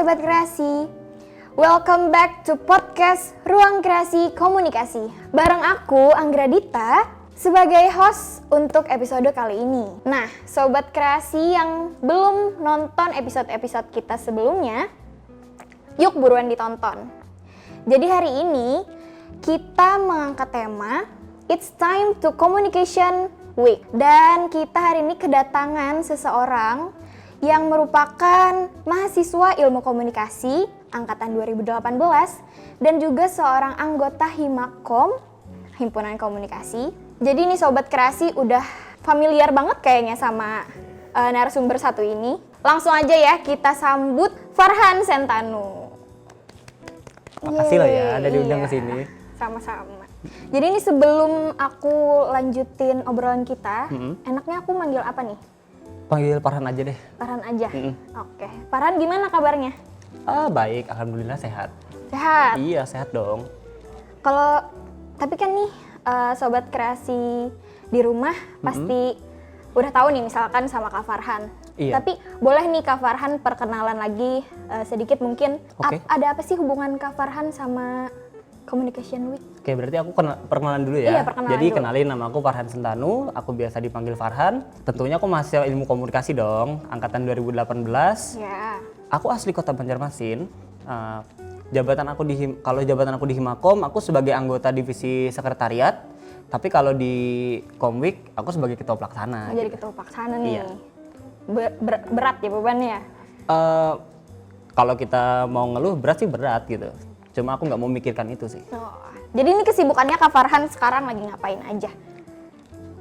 Sobat Kreasi, welcome back to podcast Ruang Kreasi Komunikasi. Bareng aku, Anggradita, sebagai host untuk episode kali ini. Nah, Sobat Kreasi yang belum nonton episode-episode kita sebelumnya, yuk buruan ditonton. Jadi hari ini, kita mengangkat tema It's Time to Communication Week. Dan kita hari ini kedatangan seseorang yang merupakan mahasiswa ilmu komunikasi angkatan 2018 dan juga seorang anggota Himakom, Himpunan Komunikasi. Jadi nih Sobat Kreasi udah familiar banget kayaknya sama narasumber satu ini. Langsung aja ya kita sambut Farhan Sentanu. Makasih loh ya ada diundang ke sini. Sama-sama. Jadi ini sebelum aku lanjutin obrolan kita, enaknya aku manggil apa nih? Panggil Farhan aja deh. Farhan aja? Oke. Farhan gimana kabarnya? Baik, alhamdulillah sehat. Sehat? Iya, sehat dong. Tapi kan nih Sobat Kreasi di rumah pasti udah tahu nih misalkan sama Kak Farhan. Iya. Tapi boleh nih Kak Farhan perkenalan lagi sedikit mungkin. Oke. Ada apa sih hubungan Kak Farhan sama Communication Week? Oke, berarti aku perkenalan dulu ya. Iya, perkenalan Jadi dulu. kenalin, nama aku Farhan Sentanu, aku biasa dipanggil Farhan. Tentunya aku mahasiswa ilmu komunikasi dong, angkatan 2018. Ya. Aku asli Kota Banjarmasin. Kalau jabatan aku di Himakom, aku sebagai anggota divisi sekretariat. Tapi kalau di Komwik, aku sebagai ketua pelaksana. Jadi ketua pelaksana nih. Iya. Berat ya bebannya? Kalau kita mau ngeluh berat sih berat gitu. Cuma aku nggak mau mikirkan itu sih. Oh. Jadi ini kesibukannya Kak Farhan sekarang lagi ngapain aja?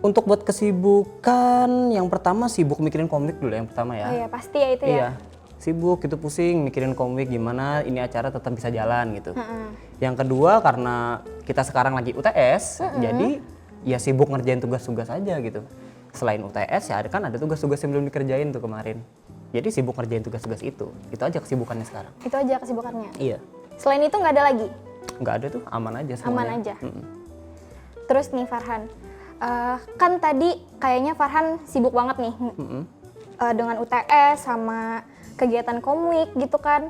Untuk buat kesibukan, yang pertama sibuk mikirin komik dulu yang pertama ya. Oh iya pasti ya itu ya. Iya, sibuk gitu pusing mikirin komik gimana ini acara tetap bisa jalan gitu. Yang kedua karena kita sekarang lagi UTS, jadi ya sibuk ngerjain tugas-tugas aja gitu. Selain UTS ya kan ada tugas-tugas yang belum dikerjain tuh kemarin. Jadi sibuk ngerjain tugas-tugas itu aja kesibukannya sekarang. Itu aja kesibukannya? Iya. Selain itu nggak ada lagi? Nggak ada tuh, aman aja semuanya. Aman aja? Terus nih Farhan, kan tadi kayaknya Farhan sibuk banget nih dengan UTS sama kegiatan komik gitu kan.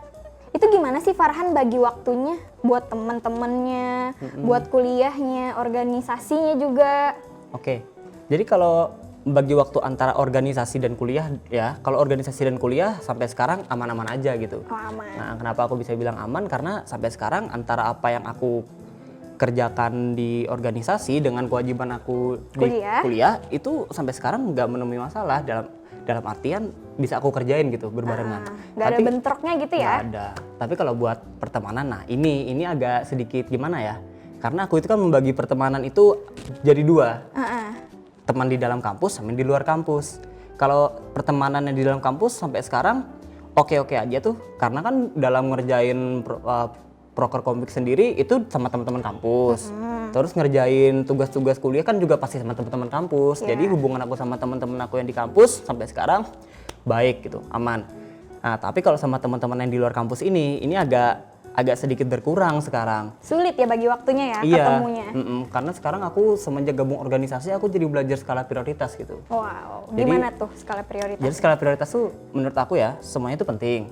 Itu gimana sih Farhan bagi waktunya buat teman-temannya, buat kuliahnya, organisasinya juga? Oke, jadi kalau bagi waktu antara organisasi dan kuliah ya, kalau organisasi dan kuliah sampai sekarang aman-aman aja gitu. Oh aman. Nah, kenapa aku bisa bilang aman? Karena sampai sekarang antara apa yang aku kerjakan di organisasi dengan kewajiban aku di kuliah itu sampai sekarang nggak menemui masalah dalam artian bisa aku kerjain gitu berbarengan. Nggak ada bentroknya gitu ya? Nggak ada. Tapi kalau buat pertemanan, nah ini agak sedikit gimana ya? Karena aku itu kan membagi pertemanan itu jadi dua. Teman di dalam kampus sama di luar kampus. Kalau pertemanannya di dalam kampus sampai sekarang oke-oke aja tuh, karena kan dalam ngerjain proker komik sendiri itu sama teman-teman kampus. Terus ngerjain tugas-tugas kuliah kan juga pasti sama teman-teman kampus. Jadi hubungan aku sama teman-teman aku yang di kampus sampai sekarang baik gitu, aman. Nah, tapi kalau sama teman-teman yang di luar kampus ini agak sedikit berkurang sekarang. Sulit ya bagi waktunya ya ketemunya? Karena sekarang aku semenjak gabung organisasi aku jadi belajar skala prioritas gitu. Wow, gimana tuh skala prioritas? Jadi skala prioritas tuh menurut aku ya semuanya itu penting.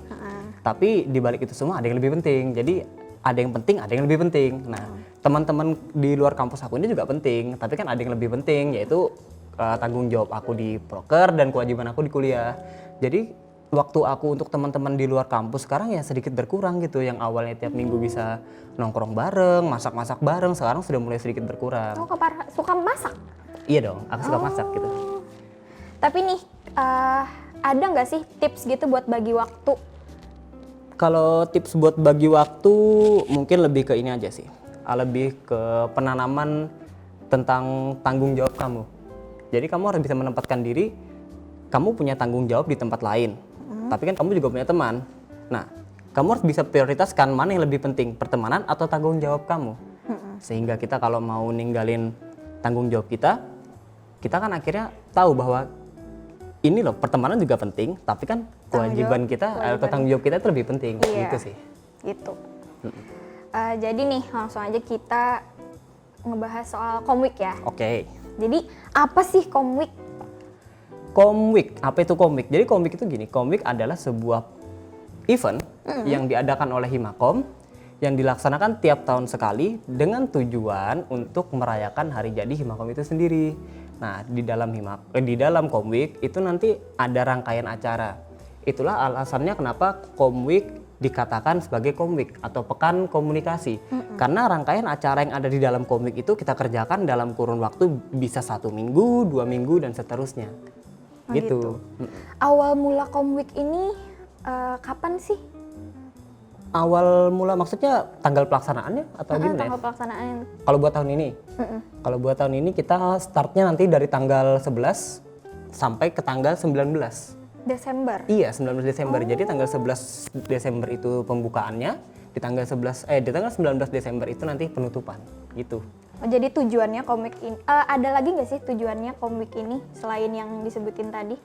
Tapi di balik itu semua ada yang lebih penting. Jadi ada yang penting, ada yang lebih penting. Nah, teman-teman di luar kampus aku ini juga penting. Tapi kan ada yang lebih penting yaitu tanggung jawab aku di proker dan kewajiban aku di kuliah. Jadi waktu aku untuk teman-teman di luar kampus sekarang ya sedikit berkurang gitu. Yang awalnya tiap minggu bisa nongkrong bareng, masak-masak bareng, sekarang sudah mulai sedikit berkurang. Oh, suka masak? Iya dong, aku suka masak gitu. Tapi nih, ada nggak sih tips gitu buat bagi waktu? Kalau tips buat bagi waktu mungkin lebih ke ini aja sih. Lebih ke penanaman tentang tanggung jawab kamu. Jadi kamu harus bisa menempatkan diri, kamu punya tanggung jawab di tempat lain. Tapi kan kamu juga punya teman. Nah, kamu harus bisa prioritaskan mana yang lebih penting, pertemanan atau tanggung jawab kamu. Sehingga kita kalau mau ninggalin tanggung jawab kita kan akhirnya tahu bahwa ini loh pertemanan juga penting, tapi kan kewajiban kita atau tanggung jawab kita itu lebih penting. Iya, gitu sih. Gitu. Jadi nih langsung aja kita ngebahas soal komik ya. Oke. Jadi apa sih komik? Komik, apa itu komik? Jadi komik itu gini, komik adalah sebuah event yang diadakan oleh Himakom yang dilaksanakan tiap tahun sekali dengan tujuan untuk merayakan hari jadi Himakom itu sendiri. Nah, di dalam Komweek itu nanti ada rangkaian acara. Itulah alasannya kenapa Komweek dikatakan sebagai Komweek atau Pekan Komunikasi. Karena rangkaian acara yang ada di dalam Komweek itu kita kerjakan dalam kurun waktu bisa 1 minggu, 2 minggu dan seterusnya. Gitu. Awal mula Komweek ini kapan sih? Awal mula maksudnya tanggal pelaksanaannya atau gimana? Tanggal pelaksanaan. Kalau buat tahun ini? Kalau buat tahun ini kita startnya nanti dari tanggal 11 sampai ke tanggal 19. Desember? Iya, 19 Desember. Jadi tanggal 11 Desember itu pembukaannya, di tanggal 19 Desember itu nanti penutupan, gitu. Oh, jadi tujuannya Komweek ini, ada lagi nggak sih tujuannya Komweek ini selain yang disebutin tadi?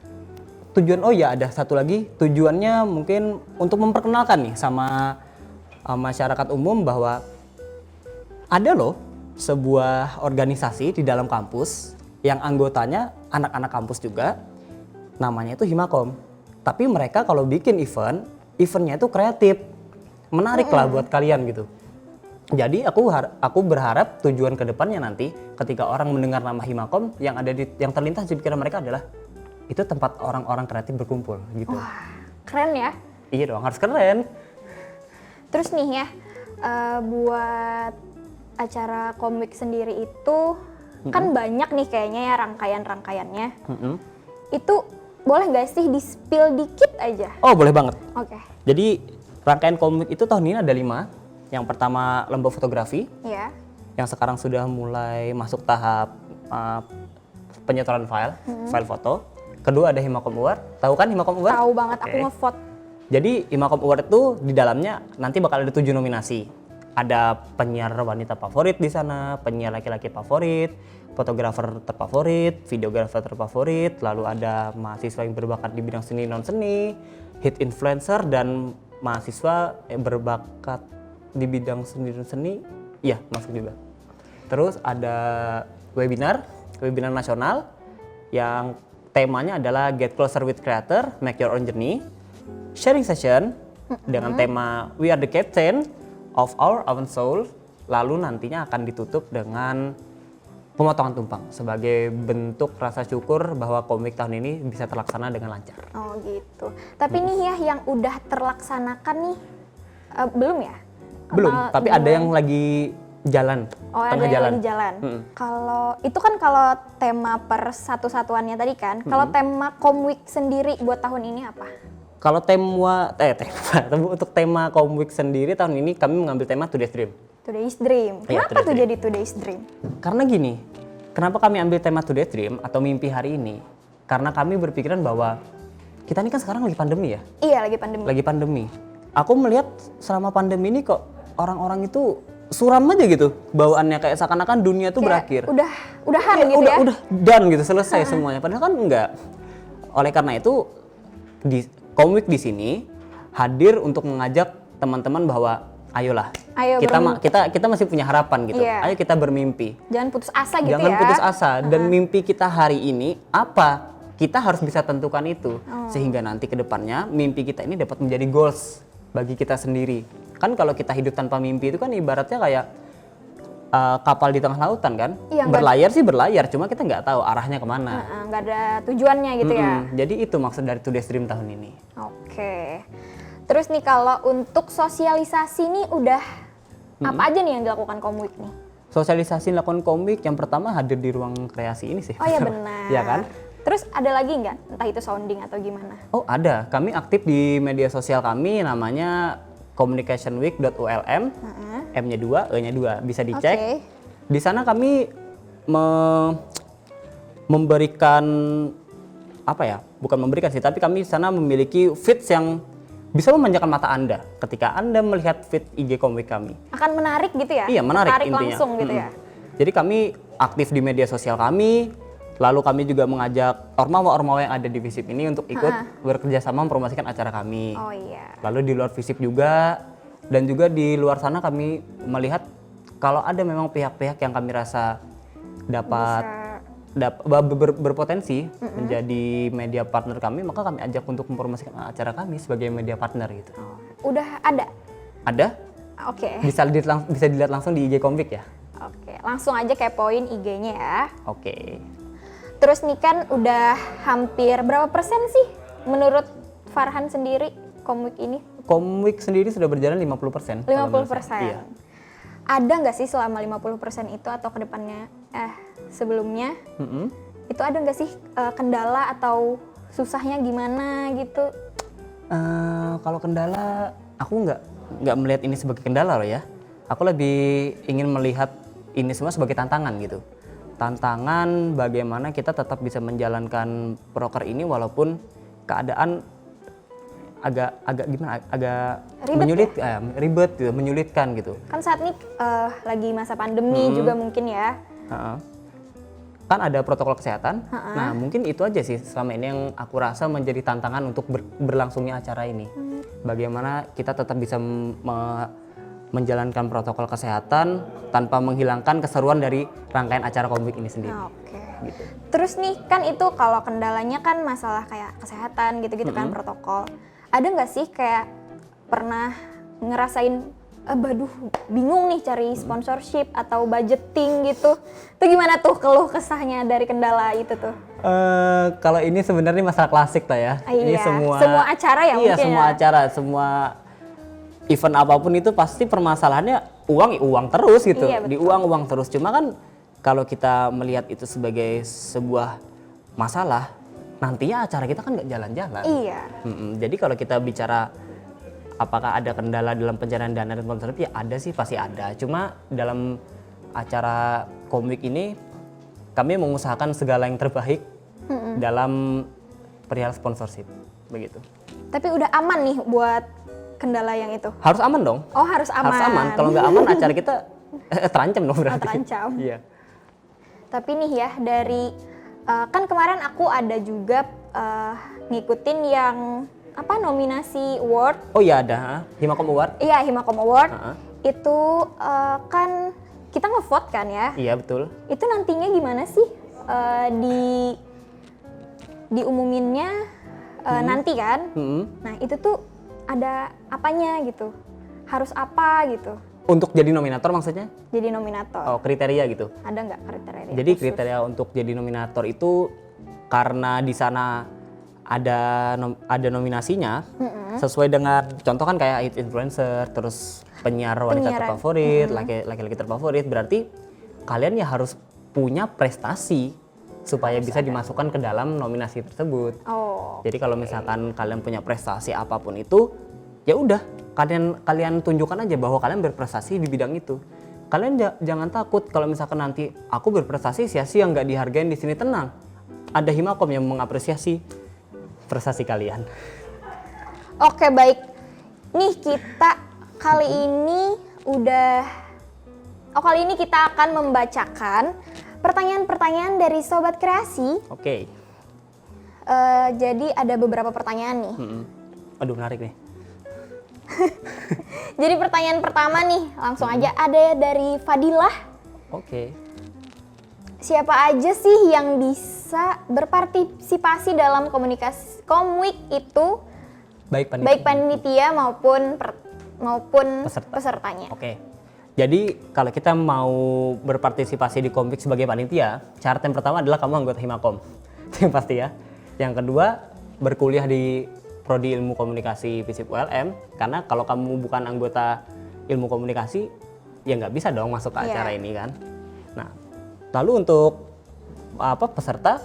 Ada satu lagi, tujuannya mungkin untuk memperkenalkan nih sama masyarakat umum bahwa ada loh sebuah organisasi di dalam kampus yang anggotanya anak-anak kampus juga, namanya itu Himakom. Tapi mereka kalau bikin eventnya itu kreatif, menarik lah buat kalian gitu. Jadi aku berharap tujuan kedepannya nanti ketika orang mendengar nama Himakom yang terlintas di pikiran mereka adalah itu tempat orang-orang kreatif berkumpul gitu. Wah, keren ya. Iya dong, harus keren. Terus nih ya, buat acara Komweek sendiri itu kan banyak nih kayaknya ya rangkaian-rangkaiannya. Itu boleh nggak sih di-spill dikit aja? Oh, boleh banget. Oke. Jadi rangkaian Komweek itu tahun ini ada 5. Yang pertama lomba fotografi. Iya. Yang sekarang sudah mulai masuk tahap penyetoran file foto. Kedua ada Himakom Award. Tahu kan Himakom Award? Tahu banget, aku nge-vote. Jadi Himakom Award itu di dalamnya nanti bakal ada 7 nominasi. Ada penyiar wanita favorit di sana, penyiar laki-laki favorit, fotografer terfavorit, videografer terfavorit, lalu ada mahasiswa yang berbakat di bidang seni non seni, hit influencer dan mahasiswa yang berbakat di bidang seni non seni, iya masuk juga. Terus ada webinar nasional yang temanya adalah Get Closer with Creator, Make Your Own Journey, sharing session dengan tema We Are the Captain of Our Own Soul, lalu nantinya akan ditutup dengan pemotongan tumpang sebagai bentuk rasa syukur bahwa Komweek tahun ini bisa terlaksana dengan lancar. Oh gitu. Tapi nih ya yang udah terlaksanakan nih belum ya? Belum, tapi ada yang lagi jalan. Oh, ada yang lagi jalan. Kalau itu kan kalau tema per satu-satuannya tadi kan. Kalau tema Komweek sendiri buat tahun ini apa? Kalau untuk tema Komweek sendiri tahun ini kami mengambil tema Today's Dream. Today's Dream. Ya, Kenapa tuh jadi Today's Dream? Karena gini, kenapa kami ambil tema Today's Dream atau mimpi hari ini? Karena kami berpikiran bahwa kita ini kan sekarang lagi pandemi ya. Iya, lagi pandemi. Lagi pandemi. Aku melihat selama pandemi ini kok orang-orang itu suram aja gitu bawaannya, kayak seakan-akan dunia tuh berakhir. Udahan gitu ya? Udah done gitu, selesai semuanya. Padahal kan enggak. Oleh karena itu Komweek di sini hadir untuk mengajak teman-teman bahwa ayolah, kita masih punya harapan gitu. Iya. Ayo kita bermimpi. Jangan putus asa gitu ya. Jangan putus asa, dan mimpi kita hari ini apa? Kita harus bisa tentukan itu sehingga nanti ke depannya mimpi kita ini dapat menjadi goals bagi kita sendiri. Kan kalau kita hidup tanpa mimpi itu kan ibaratnya kayak kapal di tengah lautan kan. Iya, berlayar sih berlayar, cuma kita nggak tahu arahnya kemana. Nggak ada tujuannya gitu ya. Jadi itu maksud dari Today's Dream tahun ini. Oke. Terus nih kalau untuk sosialisasi nih udah apa aja nih yang dilakukan Komweek nih? Sosialisasi dilakukan Komweek yang pertama hadir di ruang kreasi ini sih. Oh iya benar. Iya kan? Terus ada lagi nggak? Entah itu sounding atau gimana? Oh ada, kami aktif di media sosial kami namanya communicationweek.ulm, M-nya 2, E-nya 2, bisa dicek. Okay. Di sana kami memberikan bukan memberikan sih, tapi kami di sana memiliki feeds yang bisa memanjakan mata Anda ketika Anda melihat feed IG Komweek kami. Akan menarik gitu ya? Iya, menarik intinya. Langsung gitu ya? Jadi kami aktif di media sosial kami, lalu kami juga mengajak ormawa-ormawa yang ada di FISIP ini untuk ikut bekerja sama mempromosikan acara kami. Oh iya. Lalu di luar FISIP juga, dan juga di luar sana kami melihat kalau ada memang pihak-pihak yang kami rasa dapat berpotensi menjadi media partner kami, maka kami ajak untuk mempromosikan acara kami sebagai media partner gitu. Udah ada? Ada? Oke. Bisa dilihat langsung di IG Komik ya. Oke, langsung aja kepoin IG-nya ya. Oke. Terus nih kan udah hampir berapa persen sih menurut Farhan sendiri Komik ini? Komik sendiri sudah berjalan 50%. 50%. Iya. Ada nggak sih selama 50% itu atau kedepannya sebelumnya itu ada nggak sih kendala atau susahnya gimana gitu? Kalau kendala, aku nggak melihat ini sebagai kendala loh ya. Aku lebih ingin melihat ini semua sebagai tantangan gitu. Tantangan bagaimana kita tetap bisa menjalankan proker ini walaupun keadaan agak ribet ribet gitu, menyulitkan gitu. Kan saat ini lagi masa pandemi juga mungkin ya. Kan ada protokol kesehatan. Nah, mungkin itu aja sih selama ini yang aku rasa menjadi tantangan untuk berlangsungnya acara ini. Bagaimana kita tetap bisa menjalankan protokol kesehatan tanpa menghilangkan keseruan dari rangkaian acara komik ini sendiri. Oke. Gitu. Terus nih kan itu kalau kendalanya kan masalah kayak kesehatan gitu-gitu kan protokol. Ada nggak sih kayak pernah ngerasain aduh bingung nih cari sponsorship atau budgeting gitu. Itu gimana tuh keluh kesahnya dari kendala itu tuh? Kalau ini sebenarnya masalah klasik lah ya. Ini Iya, semua acara ya iya, mungkin semua ya? acara, semua event apapun itu pasti permasalahannya uang terus gitu. Iya, betul. Di uang terus. Cuma kan kalau kita melihat itu sebagai sebuah masalah, nantinya acara kita kan nggak jalan-jalan. Iya. Jadi kalau kita bicara apakah ada kendala dalam pencarian dana dan sponsorship, ya ada sih, pasti ada. Cuma dalam acara komik ini kami mengusahakan segala yang terbaik dalam perihal sponsorship, begitu. Tapi udah aman nih buat kendala yang itu? Harus aman dong. Oh, harus aman. Harus aman. Kalau nggak aman acara kita terancam dong berarti. Terancam. Iya. Tapi nih ya dari kan kemarin aku ada juga ngikutin yang nominasi award. Oh iya ada, Himakom Award. Iya, Himakom Award. Itu kan kita ngevote kan ya. Iya betul. Itu nantinya gimana sih diumuminnya nanti kan? Nah itu tuh ada apanya gitu? Harus apa gitu? Untuk jadi nominator maksudnya? Jadi nominator. Oh, kriteria gitu. Ada nggak kriteria? Jadi khusus? kriteria untuk jadi nominator itu karena di sana ada nominasinya sesuai dengan contoh kan kayak influencer, terus penyiar wanita terfavorit, laki-laki terfavorit, berarti kalian ya harus punya prestasi supaya bisa dimasukkan ke dalam nominasi tersebut. Oh. Jadi kalau misalkan kalian punya prestasi apapun itu, ya udah kalian tunjukkan aja bahwa kalian berprestasi di bidang itu. Kalian jangan takut kalau misalkan nanti aku berprestasi sia-sia nggak dihargain di sini, tenang. Ada Himakom yang mengapresiasi prestasi kalian. Oke, baik. Nih kita kali ini kita akan membacakan pertanyaan-pertanyaan dari Sobat Kreasi. Oke. Jadi ada beberapa pertanyaan nih. Aduh menarik nih. Jadi pertanyaan pertama nih, langsung aja ada dari Fadilah. Oke. Siapa aja sih yang bisa berpartisipasi dalam komunikasi komik itu? Baik Panitia maupun pesertanya. Oke. Jadi kalau kita mau berpartisipasi di komik sebagai panitia, syarat yang pertama adalah kamu anggota Himakom. Itu yang pasti ya. Yang kedua, berkuliah di Prodi Ilmu Komunikasi FISIP ULM, karena kalau kamu bukan anggota Ilmu Komunikasi, ya nggak bisa dong masuk ke acara ini kan. Nah, lalu untuk peserta,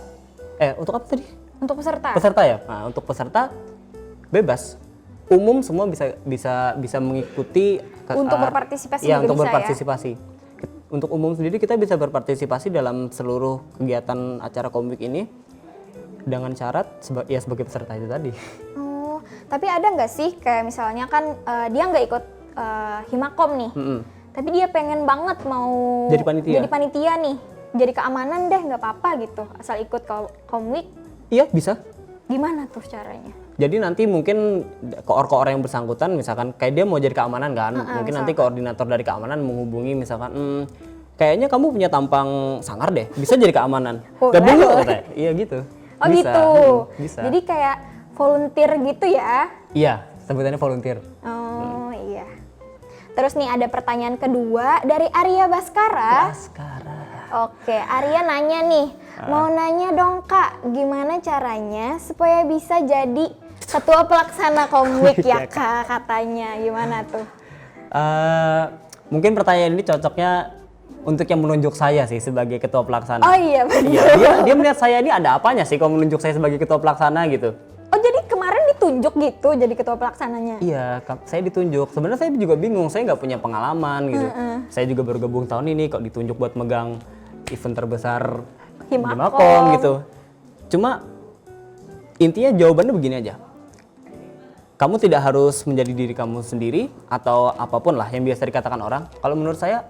untuk apa tadi? Untuk peserta. Peserta ya. Nah, untuk peserta bebas, umum semua bisa mengikuti. Untuk berpartisipasi ya, juga untuk bisa berpartisipasi. Ya? Untuk umum sendiri kita bisa berpartisipasi dalam seluruh kegiatan acara komik ini dengan syarat sebagai peserta itu tadi. Oh, tapi ada nggak sih kayak misalnya kan dia nggak ikut Himakom nih, tapi dia pengen banget mau jadi panitia nih, jadi keamanan deh nggak apa-apa gitu, asal ikut komik. Iya bisa. Gimana tuh caranya? Jadi nanti mungkin koor-koor yang bersangkutan misalkan kayak dia mau jadi keamanan kan, mungkin nanti koordinator dari keamanan menghubungi misalkan kayaknya kamu punya tampang sangar deh, bisa jadi keamanan. Boleh, Gabung yuk boleh. katanya. Iya gitu. Oh Bisa. gitu. Bisa. Jadi kayak volunteer gitu ya? Iya, sebutannya volunteer. Oh iya. Terus nih ada pertanyaan kedua dari Arya Baskara. Sekarang. Oke, Arya nanya nih, mau nanya dong Kak, gimana caranya supaya bisa jadi ketua pelaksana komik ya Iya, Kak katanya, gimana tuh? Mungkin pertanyaan ini cocoknya untuk yang menunjuk saya sih sebagai ketua pelaksana. Oh iya benar. Iya, dia melihat saya ini ada apanya sih kalau menunjuk saya sebagai ketua pelaksana gitu. Oh jadi kemarin ditunjuk gitu jadi ketua pelaksananya? Iya, saya ditunjuk. Sebenarnya saya juga bingung, saya nggak punya pengalaman gitu. Saya juga baru gabung tahun ini kok ditunjuk buat megang event terbesar Himakom gitu. Cuma intinya jawabannya begini aja. Kamu tidak harus menjadi diri kamu sendiri atau apapun lah yang biasa dikatakan orang. Kalau menurut saya,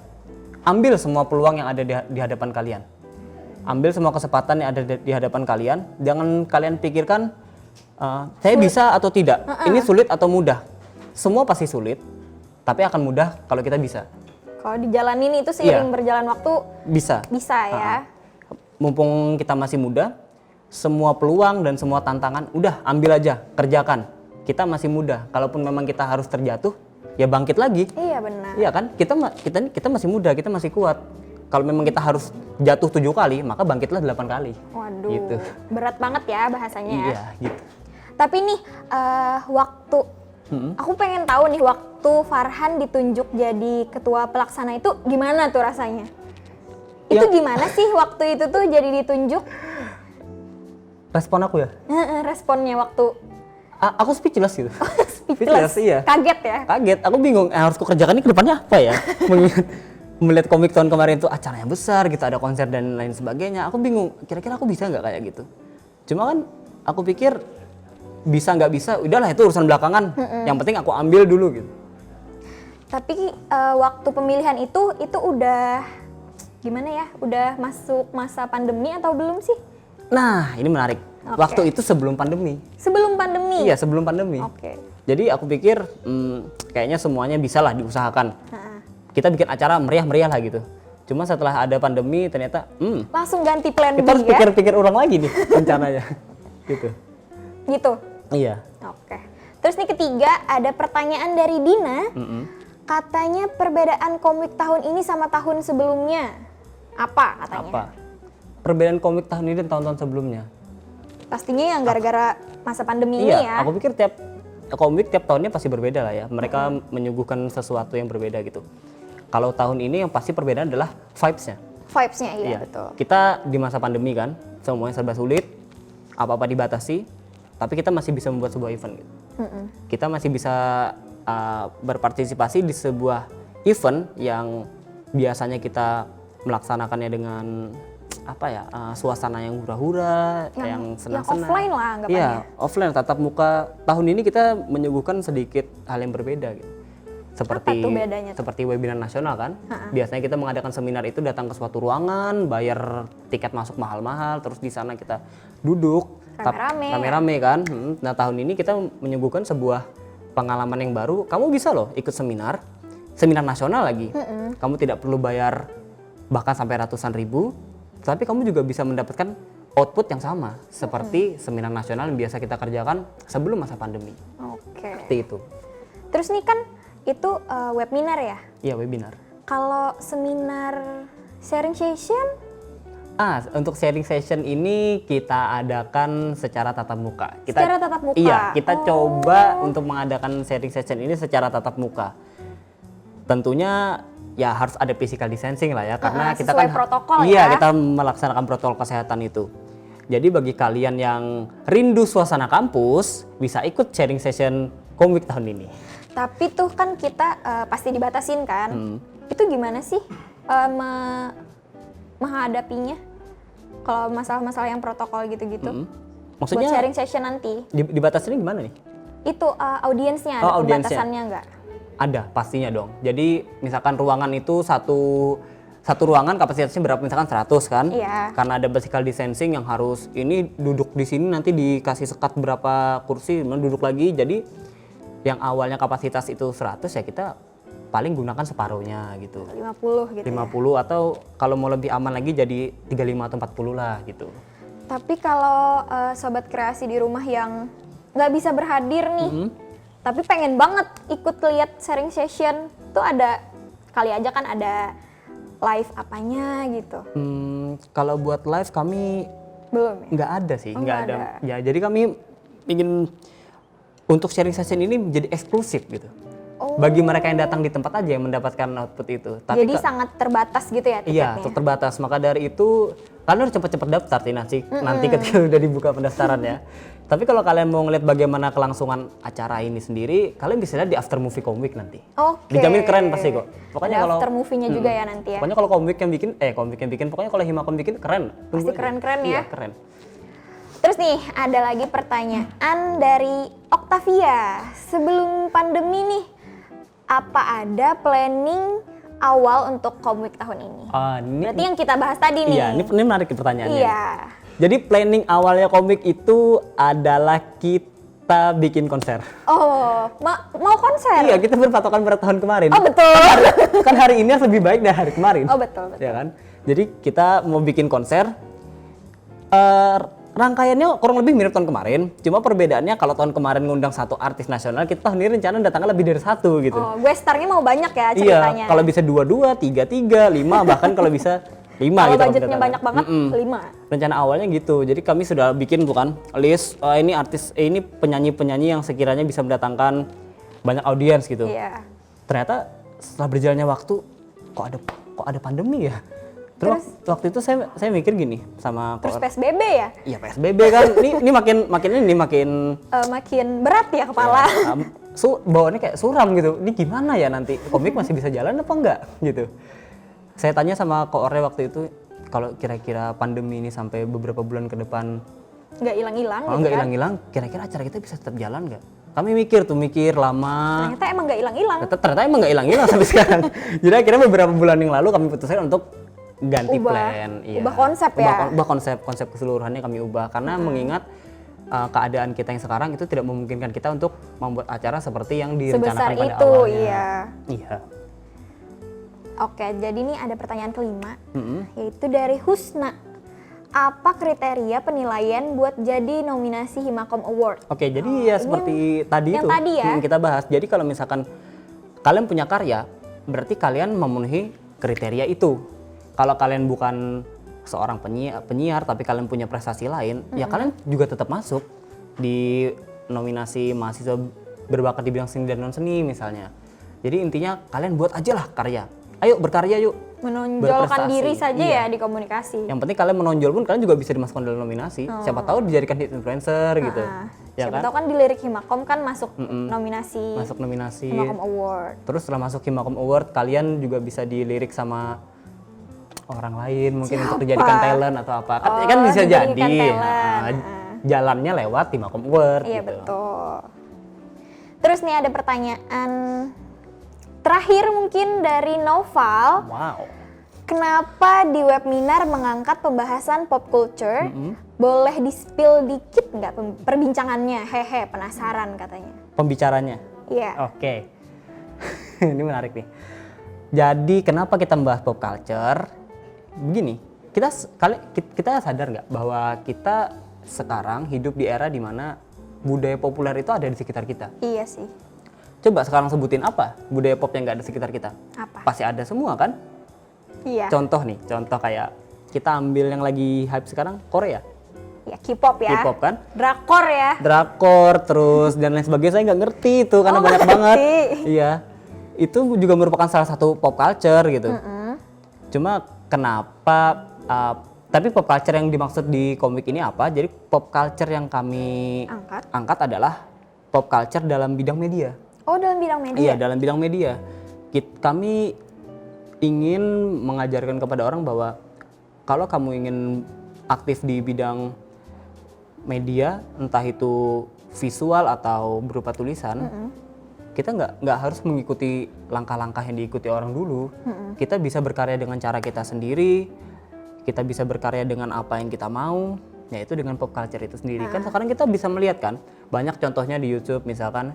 ambil semua peluang yang ada di hadapan kalian. Ambil semua kesempatan yang ada di hadapan kalian. Jangan kalian pikirkan, saya bisa atau tidak. Ini sulit atau mudah. Semua pasti sulit, tapi akan mudah kalau kita bisa. Kalau dijalanin itu seiring berjalan waktu Bisa. ya. Mumpung kita masih muda, semua peluang dan semua tantangan udah ambil aja, kerjakan. Kita masih muda. Kalaupun memang kita harus terjatuh, ya bangkit lagi. Iya benar. Iya kan? Kita masih muda, kita masih kuat. Kalau memang kita harus jatuh 7 kali, maka bangkitlah 8 kali. Waduh, Gitu. berat banget ya bahasanya ya. Iya, gitu. Tapi nih waktu aku pengen tahu nih waktu Farhan ditunjuk jadi ketua pelaksana itu gimana tuh rasanya? Itu gimana sih waktu itu tuh jadi ditunjuk? Respon aku ya? Responnya waktu Aku speechless gitu. speechless, iya. kaget ya? Kaget, aku bingung harus kukerjakan ini ke depannya apa ya? Melihat komik tahun kemarin tuh acaranya besar gitu, ada konser dan lain sebagainya. Aku bingung, kira-kira aku bisa nggak kayak gitu? Cuma kan aku pikir bisa nggak bisa, udahlah itu urusan belakangan. Yang penting aku ambil dulu gitu. Tapi waktu pemilihan itu udah gimana ya? Udah masuk masa pandemi atau belum sih? Nah, ini menarik. Oke. Waktu itu sebelum pandemi. Sebelum pandemi? Iya, sebelum pandemi. Oke. Jadi aku pikir kayaknya semuanya bisa lah diusahakan. Kita bikin acara meriah-meriah lah gitu. Cuma setelah ada pandemi ternyata Langsung ganti plan kita B harus ya? pikir-pikir ulang lagi nih rencananya. Gitu. Gitu? Iya. Oke. Terus nih ketiga ada pertanyaan dari Dina. Katanya perbedaan komik tahun ini sama tahun sebelumnya. Apa katanya? Apa? Perbedaan komik tahun ini dan tahun-tahun sebelumnya. Pastinya yang gara-gara masa pandemi ini Iya, ya. aku pikir tiap komik tiap tahunnya pasti berbeda lah ya. Mereka menyuguhkan sesuatu yang berbeda gitu. Kalau tahun ini yang pasti perbedaan adalah vibes-nya. Vibes-nya iya, betul. Kita di masa pandemi kan, semuanya serba sulit, apa-apa dibatasi, tapi kita masih bisa membuat sebuah event gitu. Kita masih bisa berpartisipasi di sebuah event yang biasanya kita melaksanakannya dengan suasana yang hura-hura, yang senang-senang. Yang offline lah anggapannya. Iya, offline tatap muka. Tahun ini kita menyuguhkan sedikit hal yang berbeda gitu. Seperti Apa tuh bedanya tuh? seperti webinar nasional kan. Biasanya kita mengadakan seminar itu datang ke suatu ruangan, bayar tiket masuk mahal-mahal, terus di sana kita duduk rame-rame kan. Nah, tahun ini kita menyuguhkan sebuah pengalaman yang baru. Kamu bisa loh ikut seminar nasional lagi. Kamu tidak perlu bayar bahkan sampai ratusan ribu, tapi kamu juga bisa mendapatkan output yang sama seperti seminar nasional yang biasa kita kerjakan sebelum masa pandemi. Oke. Seperti itu. Terus nih kan itu webinar ya? Iya, webinar. Kalau seminar sharing session? Untuk sharing session ini kita adakan secara tatap muka. Secara tatap muka? Iya, kita coba untuk mengadakan sharing session ini secara tatap muka. Tentunya ya harus ada physical distancing lah ya, karena kita sesuai kan protokol iya, ya. kita melaksanakan protokol kesehatan itu. Jadi bagi kalian yang rindu suasana kampus, bisa ikut sharing session komik tahun ini. Tapi tuh kan kita pasti dibatasin kan? Itu gimana sih menghadapinya? Kalau masalah-masalah yang protokol gitu-gitu? Maksudnya buat sharing session nanti? Dibatasinnya gimana nih? Itu audiensnya ada pembatasannya nggak? Ada, pastinya dong. Jadi misalkan ruangan itu satu ruangan kapasitasnya berapa, misalkan 100 kan? Iya. Karena ada physical distancing yang harus ini duduk di sini nanti dikasih sekat berapa kursi, kemudian duduk lagi. Jadi yang awalnya kapasitas itu 100 ya kita paling gunakan separuhnya gitu. 50 gitu 50 ya. atau kalau mau lebih aman lagi jadi 35 atau 40 lah gitu. Tapi kalau sobat kreasi di rumah yang nggak bisa berhadir nih, tapi pengen banget ikut lihat sharing session, tuh ada kali aja kan ada live apanya gitu. Kalau buat live kami Belum ya? nggak ada sih, Oh, nggak nggak ada. ada. Ya, jadi kami ingin untuk sharing session ini menjadi eksklusif gitu. Oh. Bagi mereka yang datang di tempat aja yang mendapatkan output itu. Jadi sangat terbatas gitu ya iya, tiketnya? terbatas. Maka dari itu kalian harus cepat-cepat daftar sih nanti ketika udah dibuka pendaftaran ya. Tapi kalau kalian mau ngeliat bagaimana kelangsungan acara ini sendiri, kalian bisa lihat di After Movie Comic nanti. Oke. Dijamin keren pasti kok. Ada after movie-nya juga ya nanti ya? Pokoknya kalau komik yang bikin, pokoknya kalau Himakom bikin keren. Pasti Tunggu aja. keren-keren ya? Iya, keren. Terus nih, ada lagi pertanyaan dari Octavia. Sebelum pandemi nih, apa ada planning awal untuk komik tahun ini? Berarti yang kita bahas tadi nih. Iya, ini menarik pertanyaannya. Iya. Jadi planning awalnya komik itu adalah kita bikin konser. Oh, mau konser? Iya, kita berpatokan pada tahun kemarin. Oh, betul. Kan hari ini lebih baik dari hari kemarin. Oh, betul. Ya kan? Jadi kita mau bikin konser. Rangkaiannya kurang lebih mirip tahun kemarin. Cuma perbedaannya kalau tahun kemarin ngundang satu artis nasional, kita tahun ini rencana datangnya lebih dari satu gitu. Oh, gue starnya mau banyak ya Iya, ceritanya. kalau bisa 22, 33, 5, bahkan kalau bisa 5 kalau gitu. budgetnya banyak banget, 5. Rencana awalnya gitu. Jadi kami sudah bikin bukan list ini artis ini penyanyi-penyanyi yang sekiranya bisa mendatangkan banyak audiens gitu. Iya. Ternyata setelah berjalannya waktu kok ada pandemi ya. Terus waktu itu saya mikir gini sama Terus PSBB ya? Iya PSBB kan. ini makin Makin berat ya kepala. bawaannya kayak suram gitu. Ini gimana ya nanti komik masih bisa jalan apa enggak gitu. Saya tanya sama Ko Orre waktu itu, kalau kira-kira pandemi ini sampai beberapa bulan ke depan Nggak hilang-hilang kalau gitu nggak kan? hilang-hilang, kira-kira acara kita bisa tetap jalan nggak? Kami mikir lama. Ternyata emang nggak hilang-hilang. Ternyata emang nggak hilang-hilang sampai sekarang. Jadi akhirnya beberapa bulan yang lalu kami putuskan untuk ganti plan. Ubah konsep ya? Ubah konsep keseluruhannya kami ubah karena mengingat keadaan kita yang sekarang itu tidak memungkinkan kita untuk membuat acara seperti yang direncanakan Sebesar pada itu, awalnya. iya. Iya. Oke, jadi ini ada pertanyaan kelima, yaitu dari Husna. Apa kriteria penilaian buat jadi nominasi Himakom Award? Oke, jadi ya seperti tadi yang itu tadi ya? kita bahas. Jadi kalau misalkan kalian punya karya, berarti kalian memenuhi kriteria itu. Kalau kalian bukan seorang penyiar tapi kalian punya prestasi lain, ya kalian juga tetap masuk di nominasi mahasiswa berbakat di bidang seni dan non seni misalnya. Jadi intinya kalian buat aja lah karya. Ayo berkarya yuk. Menonjolkan Berprestasi. diri saja Iya. ya di komunikasi. Yang penting kalian menonjol pun kalian juga bisa dimasukkan dalam nominasi. Siapa tahu dijadikan hit influencer gitu. Ya Siapa kan? tahu kan di lirik Himakom kan masuk nominasi Masuk nominasi. Himakom Award. Terus setelah masuk Himakom Award, kalian juga bisa dilirik sama orang lain mungkin untuk dijadikan talent atau apa. Kan bisa dijadikan jadi. talent. Jalannya lewat Himakom Award Iya gitu. betul. Terus nih ada pertanyaan terakhir mungkin dari Noval. Wow. Kenapa di webinar mengangkat pembahasan pop culture? Boleh di-spill dikit nggak perbincangannya? Hehe, penasaran katanya. Pembicaranya. Iya. Oke. Ini menarik nih. Jadi kenapa kita membahas pop culture? Begini, kita sadar nggak bahwa kita sekarang hidup di era dimana budaya populer itu ada di sekitar kita. Iya sih. Coba sekarang sebutin apa budaya pop yang nggak ada di sekitar kita? Apa? Pasti ada semua kan? Iya. Contoh kayak kita ambil yang lagi hype sekarang Korea. Ya K-pop ya. K-pop kan? Drakor ya. Drakor terus dan lain sebagainya saya nggak ngerti itu karena banyak ngerti. banget. Iya. Itu juga merupakan salah satu pop culture gitu. Cuma kenapa tapi pop culture yang dimaksud di komik ini apa? Jadi pop culture yang kami angkat adalah pop culture dalam bidang media. Oh, dalam bidang media? Iya, dalam bidang media. Kami ingin mengajarkan kepada orang bahwa kalau kamu ingin aktif di bidang media, entah itu visual atau berupa tulisan, kita nggak harus mengikuti langkah-langkah yang diikuti orang dulu. Kita bisa berkarya dengan cara kita sendiri, kita bisa berkarya dengan apa yang kita mau, yaitu dengan pop culture itu sendiri. Kan sekarang kita bisa melihat kan, banyak contohnya di YouTube misalkan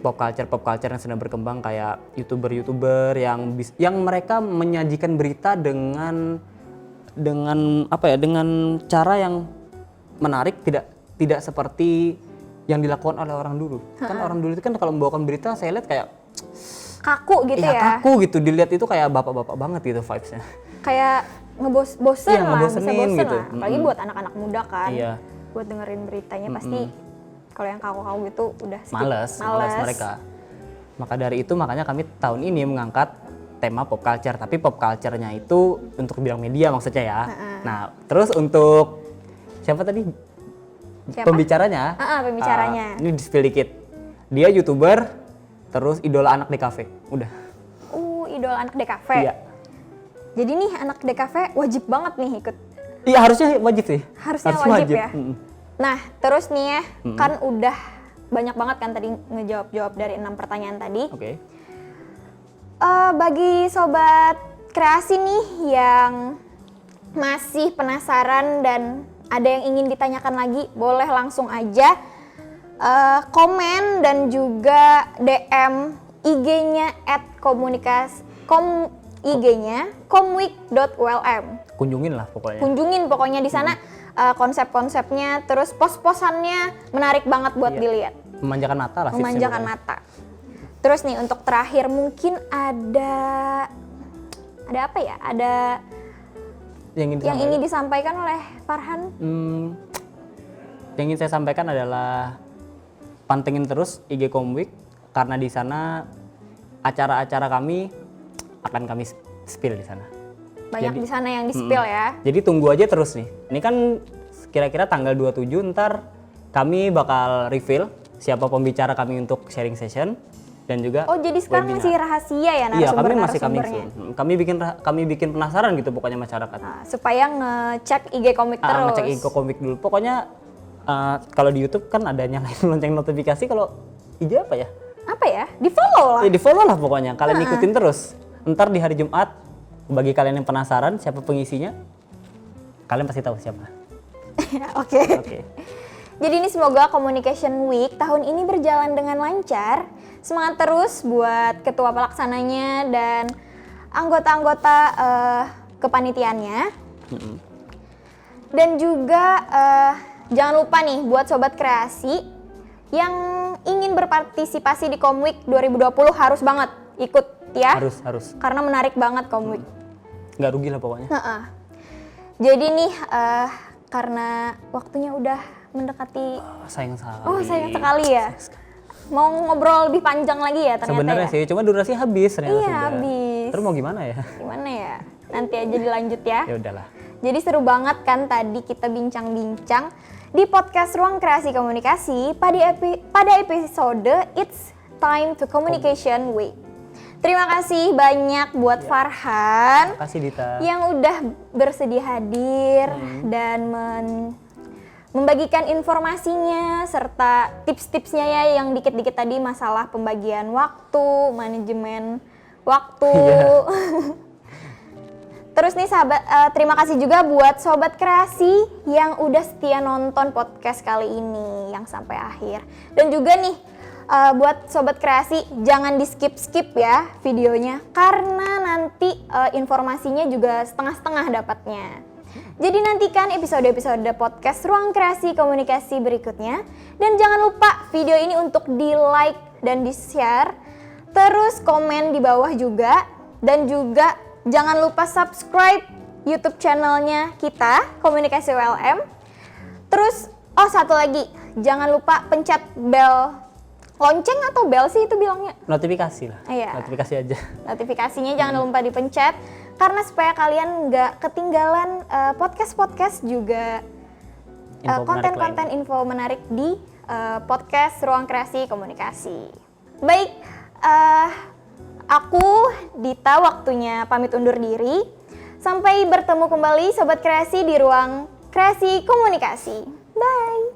pop culture yang sedang berkembang, kayak youtuber yang mereka menyajikan berita dengan cara yang menarik, tidak seperti yang dilakukan oleh orang dulu. Kan orang dulu itu kan kalau membawakan berita saya lihat kayak kaku gitu ya. Kaku gitu, dilihat itu kayak bapak-bapak banget gitu vibes-nya. Kayak bosen Iya, lah, bisa ngebosenin bosen gitu. lah. Apalagi buat anak-anak muda kan. Iya. Buat dengerin beritanya pasti kalau yang kaku-kaku gitu udah skip. Males mereka. Maka dari itu makanya kami tahun ini mengangkat tema pop culture, tapi pop culture-nya itu untuk bidang media maksudnya ya. Nah, terus untuk siapa tadi? Pembicaranya. Pembicaranya. Ini di-spill dikit. Dia YouTuber, terus idola anak DKV. Udah. Idola anak DKV. Iya. Jadi nih anak DKV wajib banget nih ikut. Iya, harusnya wajib sih. Harusnya wajib ya. Nah, terus nih ya, kan udah banyak banget kan tadi ngejawab dari 6 pertanyaan tadi. Oke. Bagi sobat kreasi nih yang masih penasaran dan ada yang ingin ditanyakan lagi, boleh langsung aja komen dan juga DM IG-nya IG-nya komweek.ulm. Kunjungin lah pokoknya. Kunjungin pokoknya di sana konsep-konsepnya, terus pos-posannya menarik banget buat dilihat. Memanjakan mata lah. Memanjakan mata. Terus nih untuk terakhir mungkin ada apa ya? Ada yang ingin disampaikan oleh Farhan? Yang ingin saya sampaikan adalah pantengin terus IG Komweek, karena di sana acara-acara kami akan kami spill di sana. Banyak di sana yang di-spill ya. Jadi tunggu aja terus nih. Ini kan kira-kira tanggal 27 ntar kami bakal reveal siapa pembicara kami untuk sharing session dan juga jadi sekarang webinar. masih rahasia ya Iya, kami masih narasumbernya? kami bikin penasaran gitu pokoknya masyarakat. Nah, supaya ngecek IG Komweek terus. Ngecek IG Komweek dulu. Pokoknya kalau di YouTube kan ada nyalain lonceng notifikasi, kalau IG apa ya? Apa ya? Di-follow lah. Ya, di-follow lah pokoknya. Kalian ikutin terus. Ntar di hari Jumat, bagi kalian yang penasaran siapa pengisinya, kalian pasti tahu siapa. Oke. Jadi ini semoga Communication Week tahun ini berjalan dengan lancar. Semangat terus buat ketua pelaksananya dan anggota-anggota kepanitiaannya. Dan juga jangan lupa nih buat sobat kreasi yang ingin berpartisipasi di Komweek 2020 harus banget ikut ya. Harus. Karena menarik banget Komweek. Nggak rugi lah pokoknya. Jadi nih karena waktunya udah mendekati. Sayang sekali. Sayang sekali ya. Mau ngobrol lebih panjang lagi ya ternyata. Sebenarnya sih, cuma durasi habis ternyata. Iya, habis. Terus mau gimana ya? Gimana ya? Nanti aja dilanjut ya. Ya udahlah. Jadi seru banget kan tadi kita bincang-bincang di podcast Ruang Kreasi Komunikasi pada episode It's Time to Communication Week. Terima kasih banyak buat Farhan. Terima kasih Dita. Yang udah bersedia hadir dan membagikan informasinya serta tips-tipsnya ya yang dikit-dikit tadi masalah pembagian waktu, manajemen waktu. Terus nih sahabat, terima kasih juga buat sobat kreasi yang udah setia nonton podcast kali ini yang sampai akhir. Dan juga nih buat sobat kreasi jangan di skip ya videonya karena nanti informasinya juga setengah-setengah dapatnya. Jadi nantikan episode-episode podcast Ruang Kreasi Komunikasi berikutnya. Dan jangan lupa video ini untuk di-like dan di-share. Terus komen di bawah juga. Dan juga jangan lupa subscribe YouTube channelnya kita, Komunikasi ULM. Terus, satu lagi. Jangan lupa pencet bel. Lonceng atau bel sih itu bilangnya? Notifikasi lah. Iya. Notifikasi aja. Notifikasinya jangan lupa dipencet. Karena supaya kalian nggak ketinggalan podcast-podcast juga konten-konten info menarik di podcast Ruang Kreasi Komunikasi. Baik, aku Dita waktunya pamit undur diri. Sampai bertemu kembali Sobat Kreasi di Ruang Kreasi Komunikasi. Bye!